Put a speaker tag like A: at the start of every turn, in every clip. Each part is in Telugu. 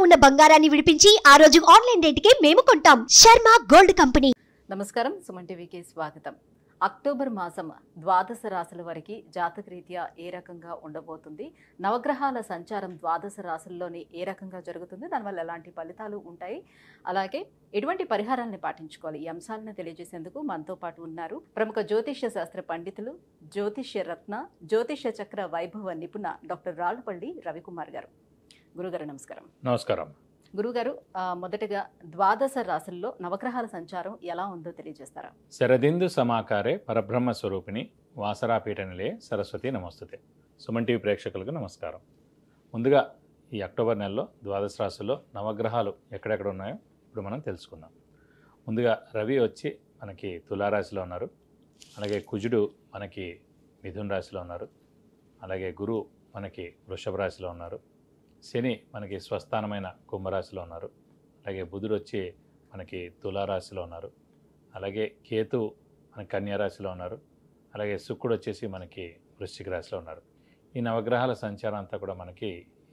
A: ఉన్న బంగారాన్ని విడిపించి ఆ రోజు ఆన్లైన్ రేటుకే మేము కొంటాం. Sharma gold company.
B: నమస్కారం, సుమన్ టీవీకి స్వాగతం. అక్టోబర్ మాసం ద్వాదశ రాశుల వారికి జాతకరీత్యా ఏ రకంగా ఉండబోతుంది, నవగ్రహాల సంచారం ద్వాదశ రాశుల్లోని ఏ రకంగా జరుగుతుంది, దానివల్ల ఎలాంటి ఫలితాలు ఉంటాయి, అలాగే ఎటువంటి పరిహారాలను పాటించుకోవాలి, ఈ అంశాలను తెలియజేసేందుకు మనతో పాటు ఉన్నారు ప్రముఖ జ్యోతిష్య శాస్త్ర పండితులు, జ్యోతిష్య రత్న, జ్యోతిష్య చక్ర వైభవ నిపుణ డాక్టర్ రాళ్లపల్లి రవికుమార్ గారు. గురుగారు నమస్కారం.
C: నమస్కారం.
B: గురుగారు, మొదటగా ద్వాదశ రాశుల్లో నవగ్రహాల సంచారం ఎలా ఉందో తెలియజేస్తారా?
C: శరదిందు సమాకారే పరబ్రహ్మ స్వరూపిణి వాసరాపీఠ నిలయే సరస్వతి నమస్తుతే. సుమన్ టీవీ ప్రేక్షకులకు నమస్కారం. ముందుగా ఈ అక్టోబర్ నెలలో ద్వాదశ రాశుల్లో నవగ్రహాలు ఎక్కడెక్కడ ఉన్నాయో ఇప్పుడు మనం తెలుసుకుందాం. ముందుగా రవి వచ్చి మనకి తులారాశిలో ఉన్నారు, అలాగే కుజుడు మనకి మిథున రాశిలో ఉన్నారు, అలాగే గురువు మనకి వృషభ రాశిలో ఉన్నారు, శని మనకి స్వస్థానమైన కుంభరాశిలో ఉన్నారు, అలాగే బుధుడు వచ్చి మనకి తులారాశిలో ఉన్నారు, అలాగే కేతు మనకి కన్యారాశిలో ఉన్నారు, అలాగే శుక్రుడు వచ్చేసి మనకి వృశ్చిక రాశిలో ఉన్నారు. ఈ నవగ్రహాల సంచారం అంతా కూడా మనకి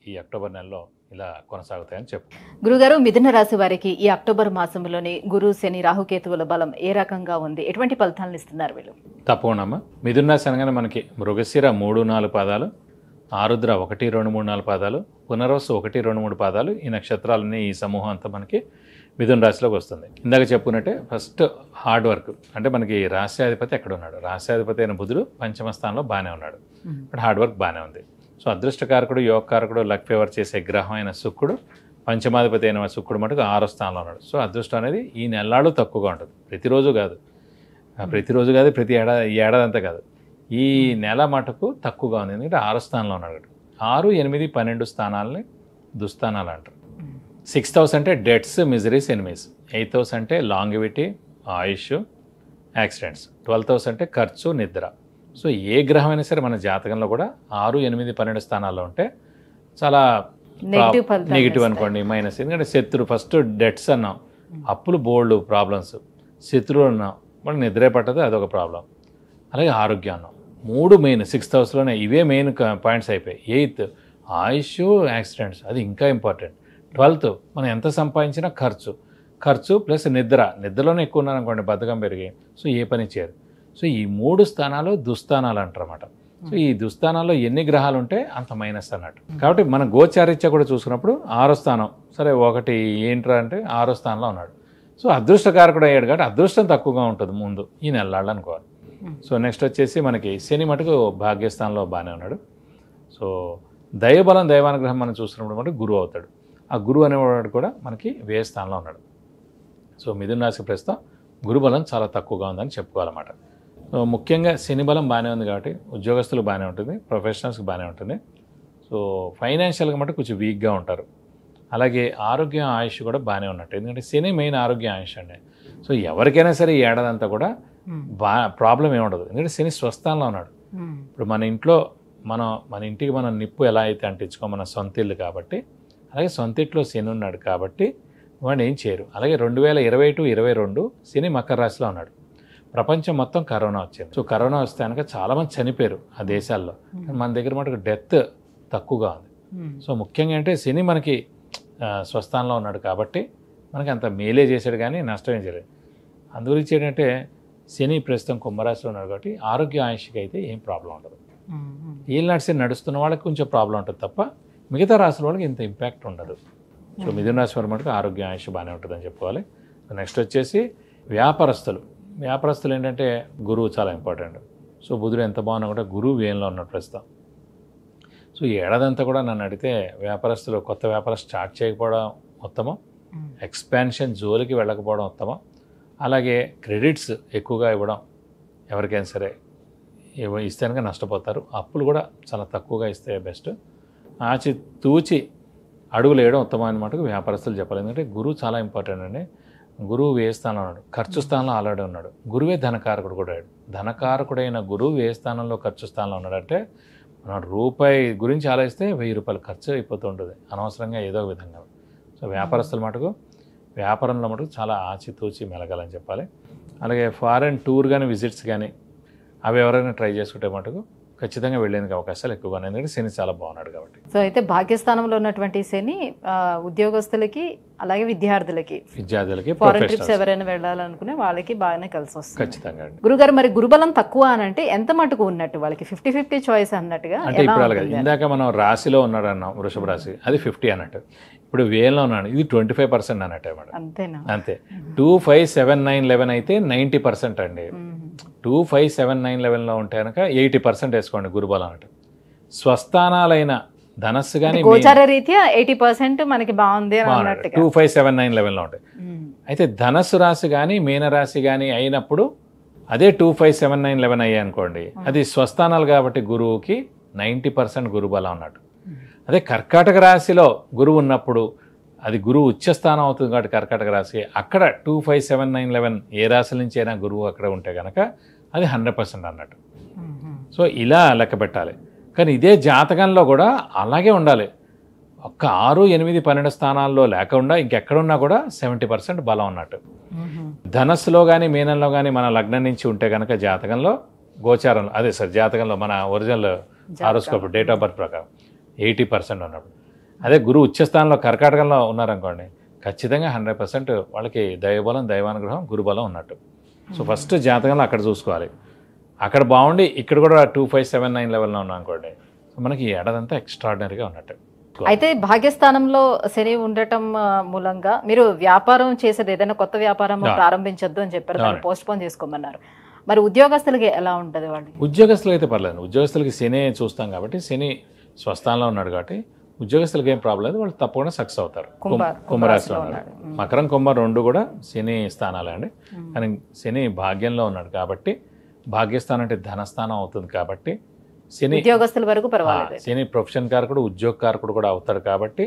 C: ఈ అక్టోబర్ నెలలో ఇలా కొనసాగుతాయని చెప్పు.
B: గురుగారు, మిథున రాశి వారికి ఈ అక్టోబర్ మాసంలోని గురు, శని, రాహుకేతువుల బలం ఏ రకంగా ఉంది, ఎటువంటి ఫలితాలను ఇస్తున్నారు వీళ్ళు?
C: తప్పకుండా. మిథున రాశి అనగానే మనకి మృగశిర 3-4 పాదాలు, ఆరుద్ర 1, 2, 3, 4 పాదాలు, పునర్వసు 1, 2, 3 పాదాలు, ఈ నక్షత్రాలని ఈ సమూహం అంతా మనకి మిథున రాశిలోకి వస్తుంది. ఇందాక చెప్పుకున్నట్టే ఫస్ట్ హార్డ్ వర్క్ అంటే మనకి రాశ్యాధిపతి ఎక్కడ ఉన్నాడు, రాశ్యాధిపతి అయిన బుధుడు పంచమ స్థానంలో బాగానే ఉన్నాడు, బట్ హార్డ్ వర్క్ బాగానే ఉంది. సో అదృష్టకారకుడు, యోగకారకుడు, లక్ ఫేవర్ చేసే గ్రహం అయిన శుక్రుడు, పంచమాధిపతి అయిన శుక్రుడు మటుకు 6వ స్థానంలో ఉన్నాడు. సో అదృష్టం అనేది ఈ నెలలు తక్కువగా ఉంటుంది, ప్రతిరోజు కాదు, ప్రతి ఏడాది అంతా కాదు, ఈ నెల మటుకు తక్కువగా ఉంది. ఎందుకంటే 6వ స్థానంలో ఉన్నాడు. 6, 8, 12 స్థానాలని దుస్థానాలు అంటారు. 6th హౌస్ అంటే debts, miseries, enemies. 8th house అంటే లాంగివిటీ, ఆయుష్, యాక్సిడెంట్స్. 12th హౌస్ అంటే ఖర్చు, నిద్ర. సో ఏ గ్రహం అయినా సరే మన జాతకంలో కూడా 6, 8, 12 స్థానాల్లో ఉంటే చాలా నెగిటివ్ అనుకోండి, మైనస్. ఎందుకంటే శత్రు ఫస్ట్ డెట్స్ అన్నాం, అప్పులు బోల్డ్ ప్రాబ్లమ్స్, శత్రువులు అన్నాం, మనకు నిద్రే పట్టదు, అదొక ప్రాబ్లం. అలాగే ఆరోగ్యం అన్నాం. 3 మెయిన్ 6th హౌస్లోనే ఇవే మెయిన్ పాయింట్స్ అయిపోయాయి. 8th ఆయుష్, యాక్సిడెంట్స్, అది ఇంకా ఇంపార్టెంట్. 12th మనం ఎంత సంపాదించినా ఖర్చు ప్లస్ నిద్రలోనే ఎక్కువ ఉన్నారనుకోండి, బద్ధకం పెరిగి సో ఏ పని చేయరు. సో ఈ 3 స్థానాలు దుస్థానాలు అంటారన్నమాట. సో ఈ దుస్థానాల్లో ఎన్ని గ్రహాలు ఉంటే అంత మైనస్ అన్నట్టు. కాబట్టి మన గోచారీత్యా కూడా చూసుకున్నప్పుడు 6వ స్థానం, సరే ఒకటి ఏంట్రా అంటే 6వ స్థానంలో ఉన్నాడు. సో అదృష్టకారకుడు అయ్యాడు కాబట్టి అదృష్టం తక్కువగా ఉంటుంది ముందు ఈ నెలలు అనుకోవాలి. సో నెక్స్ట్ వచ్చేసి మనకి శని మటుకు భాగ్యస్థానంలో బాగానే ఉన్నాడు. సో దైవబలం, దైవానుగ్రహం మనం చూస్తున్నప్పుడు మటుకు గురువు అవుతాడు. ఆ గురువు అనేవాడు కూడా మనకి వ్యయ స్థానంలో ఉన్నాడు. సో మిథున రాశి ప్రస్తుతం గురుబలం చాలా తక్కువగా ఉందని చెప్పుకోవాలన్నమాట. సో ముఖ్యంగా శని బలం బాగానే ఉంది కాబట్టి ఉద్యోగస్తులకు బాగానే ఉంటుంది, ప్రొఫెషనల్స్కి బాగానే ఉంటుంది. సో ఫైనాన్షియల్గా మటుకు కొంచెం వీక్గా ఉంటారు. అలాగే ఆరోగ్యం, ఆయుష్ కూడా బాగానే ఉన్నట్టు. ఎందుకంటే శని మెయిన్ ఆరోగ్య, ఆయుష్ అండి. సో ఎవరికైనా సరే ఈ ఏడాదంతా కూడా ప్రాబ్లం ఏముండదు, ఎందుకంటే శని స్వస్థానంలో ఉన్నాడు. ఇప్పుడు మన ఇంట్లో మన ఇంటికి మనం నిప్పు ఎలా అయితే అంటించుకో, మన సొంత ఇల్లు కాబట్టి, అలాగే సొంత ఇంట్లో శని ఉన్నాడు కాబట్టి వాడు ఏం చేయరు. అలాగే 2021-22 శని మకర రాశిలో ఉన్నాడు. ప్రపంచం మొత్తం కరోనా వచ్చింది. సో కరోనా వస్తే కనుక చాలామంది చనిపోయారు ఆ దేశాల్లో. మన దగ్గర మటుకు డెత్ తక్కువగా ఉంది. సో ముఖ్యంగా అంటే శని మనకి స్వస్థానంలో ఉన్నాడు కాబట్టి మనకి అంత మేలే చేశాడు కానీ నష్టం ఏం చేయలేదు. అందుగురించి ఏంటంటే శని ప్రస్తుతం కుంభరాశిలో ఉన్నాడు కాబట్టి ఆరోగ్య, ఆయుష్కి అయితే ఏం ప్రాబ్లం ఉండదు. ఏళ్ళనాటి నడుస్తున్న వాళ్ళకి కొంచెం ప్రాబ్లం ఉంటుంది తప్ప మిగతా రాశుల వాళ్ళకి ఇంత ఇంపాక్ట్ ఉండదు. సో మిథున రాశి వారి మటుకు ఆరోగ్య, ఆయుష్ బాగానే ఉంటుందని చెప్పుకోవాలి. నెక్స్ట్ వచ్చేసి వ్యాపారస్తులు ఏంటంటే గురువు చాలా ఇంపార్టెంట్. సో బుధుడు ఎంత బాగున్నా కూడా గురువు వ్యయంలో ఉన్నాడు ప్రస్తుతం. సో ఈ ఏడాదంతా కూడా నన్ను అడిగితే వ్యాపారస్తులు కొత్త వ్యాపారం స్టార్ట్ చేయకపోవడం ఉత్తమం, ఎక్స్పాన్షన్ జోలికి వెళ్ళకపోవడం ఉత్తమం. అలాగే క్రెడిట్స్ ఎక్కువగా ఇవ్వడం, ఎవరికైనా సరే ఇస్తే కనుక నష్టపోతారు. అప్పులు కూడా చాలా తక్కువగా ఇస్తే బెస్ట్. ఆచి తూచి అడుగులు వేయడం ఉత్తమం అన్నమాట వ్యాపారస్తులు చెప్పాలి. ఎందుకంటే గురువు చాలా ఇంపార్టెంట్ అండి. గురువు వ్యయ స్థానంలో ఉన్నాడు, ఖర్చు స్థానంలో ఆల్రెడీ ఉన్నాడు. గురువే ధనకారకుడు కూడా అయ్యాడు. ధనకారకుడైన గురువు వ్యయ స్థానంలో ఖర్చు స్థానంలో ఉన్నాడంటే మనం రూపాయి గురించి ఆలోచిస్తే 1000 రూపాయలు ఖర్చు అయిపోతూ ఉంటుంది అనవసరంగా ఏదో ఒక విధంగా. సో వ్యాపారస్తుల మటుకు వ్యాపారంలో మటుకు చాలా ఆచితూచి మెలగాలని చెప్పాలి. అలాగే ఫారెన్ టూర్ కానీ విజిట్స్ కానీ అవి ఎవరైనా ట్రై చేసుకుంటే మటుకు ఖచ్చితంగా వెళ్ళేందుకు అవకాశాలు ఎక్కువగా ఉన్నాయి, ఎందుకంటే శని చాలా బాగున్నాడు కాబట్టి.
B: సో అయితే భాగ్యస్థానంలో ఉన్నటువంటి శని ఉద్యోగస్తులకి అలాగే విద్యార్థులకి ఫారెన్ ట్రిప్స్ ఎవరైనా వెళ్ళాలనుకునే వాళ్ళకి బాగానే కలిసి వస్తుంది
C: ఖచ్చితంగా.
B: గురుగారు మరి గురుబలం తక్కువ అని అంటే ఎంత మటుకు ఉన్నట్టు వాళ్ళకి 50-50 చాయిస్ అన్నట్టుగా?
C: అంటే ఇప్పుడు అలాగే ఇందాక మనం రాశిలో ఉన్నాడు అన్నాం, వృషభ రాశి, అది 50 అన్నట్టు. ఇప్పుడు వేలో ఉన్నాడు, ఇది 25% అన్నట్టే మేడం.
B: అంతేనా?
C: అంతే. 2, 5, 7, 9, 11 అయితే 90% అండి. 2, 5, 7, 9, 11లో ఉంటే కనుక 80% వేసుకోండి గురుబలం అన్నట్టు. స్వస్థానాలైన ధనస్సు కానీ
B: గోచార రీత్యా 80% మనకి బాగుంది అన్నట్టుగా
C: 2, 5, 7, 9, 11లో ఉంటాయి. అయితే ధనస్సు రాశి కానీ మీనరాశి కానీ అయినప్పుడు అదే 2, 5, 7, 9, 11 అయ్యాయి అనుకోండి, అది స్వస్థానాలు కాబట్టి గురువుకి 90% గురుబలం అన్నట్టు. అదే కర్కాటక రాశిలో గురువు ఉన్నప్పుడు అది గురువు ఉచ్చస్థానం అవుతుంది కాబట్టి కర్కాటక రాశి, అక్కడ 2, 5, 7, 9, 11 ఏ రాశి నుంచి అయినా గురువు అక్కడ ఉంటే కనుక అది 100% అన్నట్టు. సో ఇలా లెక్క పెట్టాలి. కానీ ఇదే జాతకంలో కూడా అలాగే ఉండాలి. ఒక్క 6, 8, 12 స్థానాల్లో లేకుండా ఇంకెక్కడున్నా కూడా 70% బలం ఉన్నట్టు. ధనస్సులో కానీ మీనంలో కానీ మన లగ్నం నుంచి ఉంటే కనుక జాతకంలో గోచారంలో అదే సార్ జాతకంలో మన original horoscope date of birth ప్రకారం 80% ఉన్నప్పుడు. అదే గురువు ఉచ్చస్థానంలో కర్కాటకంలో ఉన్నారనుకోండి, ఖచ్చితంగా 100% వాళ్ళకి దైవబలం దైవానుగ్రహం గురుబలం ఉన్నట్టు. సో ఫస్ట్ జాతకంలో అక్కడ చూసుకోవాలి. అక్కడ బాగుండి ఇక్కడ కూడా 2, 5, 7, 9, 11లో ఉన్నాం అనుకోండి, సో మనకి ఈ ఏడాదంతా ఎక్స్ట్రాడినరీగా ఉన్నట్టు.
B: అయితే భాగ్యస్థానంలో శని ఉండటం మూలంగా మీరు వ్యాపారం చేసేది ఏదైనా కొత్త వ్యాపారం ప్రారంభించొద్దు అని చెప్పారు, దాన్ని పోస్ట్ పోన్ చేసుకోమన్నారు. మరి ఉద్యోగస్తులకి ఎలా ఉంటుంది వాళ్ళకి?
C: ఉద్యోగస్తులు అయితే పర్లేదు, ఉద్యోగస్తులకి శని చూస్తాం కాబట్టి శని స్వస్థానంలో ఉన్నాడు కాబట్టి ఉద్యోగస్తులకి ఏం ప్రాబ్లం లేదు, వాళ్ళు తప్పకుండా సక్సెస్ అవుతారు. కుంభరాశిలో ఉన్నాడు. మకరం కుంభ 2 కూడా శని స్థానాలే అండి. కానీ శని భాగ్యంలో ఉన్నాడు కాబట్టి భాగ్యస్థానం అంటే ధనస్థానం అవుతుంది కాబట్టి శని
B: ఉద్యోగస్తుల వరకు పర్వాలేదు.
C: శని ప్రొఫెషన్ కారకుడు ఉద్యోగ కారకుడు కూడా అవుతాడు కాబట్టి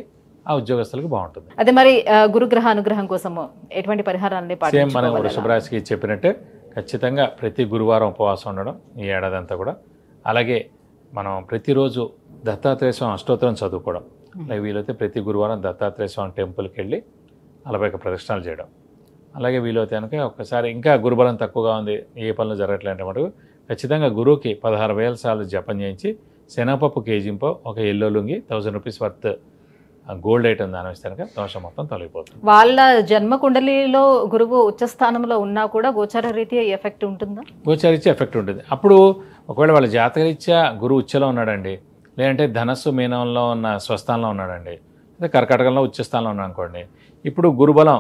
C: ఆ ఉద్యోగస్తులకు బాగుంటుంది.
B: అదే మరి గురుగ్రహ అనుగ్రహం కోసం ఎటువంటి పరిహారాన్ని
C: సేమ్ మన వృషభ రాశికి చెప్పినట్టే ఖచ్చితంగా ప్రతి గురువారం ఉపవాసం ఉండడం ఈ ఏడాది అంతా కూడా. అలాగే మనం ప్రతిరోజు దత్తాత్రేయ స్వామి అష్టోత్తరం చదువుకోవడం, అలాగే వీలైతే ప్రతి గురువారం దత్తాత్రేయ స్వామి టెంపుల్కి వెళ్ళి 41 ప్రదక్షిణాలు చేయడం. అలాగే వీలైతే కనుక ఒక్కసారి ఇంకా గురుబలం తక్కువగా ఉంది, ఏ పనులు జరగట్లేంటే మటుకు ఖచ్చితంగా గురువుకి 16,000 సార్లు జపం చేయించి శనగపప్పు కేజీంపో ఒక yellow lungi 1000 rupees worth gold item దాని వేస్తే కనుక దోషం మొత్తం తొలగిపోతుంది.
B: వాళ్ళ జన్మ కుండలిలో గురువు ఉచ్చస్థానంలో ఉన్నా కూడా గోచార రీత్యా ఎఫెక్ట్ ఉంటుందా?
C: గోచారీత్యా ఎఫెక్ట్ ఉంటుంది. అప్పుడు ఒకవేళ వాళ్ళ జాతకరీత్యా గురువు ఉచ్చలో ఉన్నాడండి, లేదంటే ధనస్సు మీనంలో ఉన్న స్వస్థానంలో ఉన్నాడండి, అదే కర్కాటకంలో ఉచ్చస్థానంలో ఉన్నాడు అనుకోండి, ఇప్పుడు గురుబలం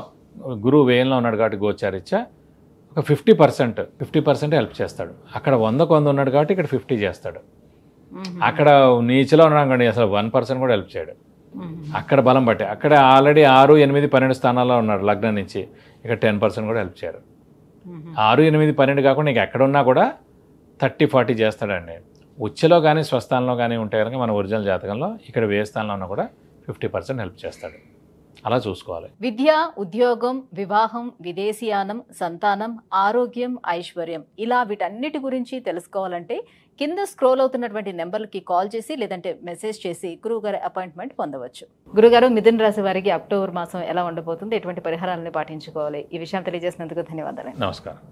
C: గురువు వ్యయంలో ఉన్నాడు కాబట్టి గోచారీత్యా ఒక 50% హెల్ప్ చేస్తాడు. అక్కడ 100 ఉన్నాడు కాబట్టి ఇక్కడ 50 చేస్తాడు. అక్కడ నీచలో ఉన్నాడు అనుకోండి అసలు 1% కూడా హెల్ప్ చేయడు. అక్కడ బలం బట్టి అక్కడ ఆల్రెడీ 6, 8, 12 స్థానాల్లో ఉన్నాడు లగ్నం నుంచి, ఇక్కడ 10% కూడా హెల్ప్ చేయరు. 6, 8, 12 కాకుండా ఇక ఎక్కడ ఉన్నా కూడా 30-40 చేస్తాడండి. ఉచ్చలో కానీ స్వస్థానంలో కానీ ఉంటే కనుక మన ఒరిజినల్ జాతకంలో ఇక్కడ వ్యయ స్థానంలో ఉన్నా కూడా 50% హెల్ప్ చేస్తాడు. అలా చూసుకోవాలి.
B: విద్య, ఉద్యోగం, వివాహం, విదేశీయానం, సంతానం, ఆరోగ్యం, ఐశ్వర్యం ఇలా వీటన్నిటి గురించి తెలుసుకోవాలంటే కింద స్క్రోల్ అవుతున్నటువంటి నెంబర్లకి కాల్ చేసి లేదంటే మెసేజ్ చేసి గురువుగారి అపాయింట్మెంట్ పొందవచ్చు. గురుగారు, మిథున రాశి వారికి అక్టోబర్ మాసం ఎలా ఉండబోతుంది, ఎటువంటి పరిహారాలను పాటించుకోవాలి, ఈ విషయం తెలియజేసినందుకు ధన్యవాదాలు.
C: నమస్కారం.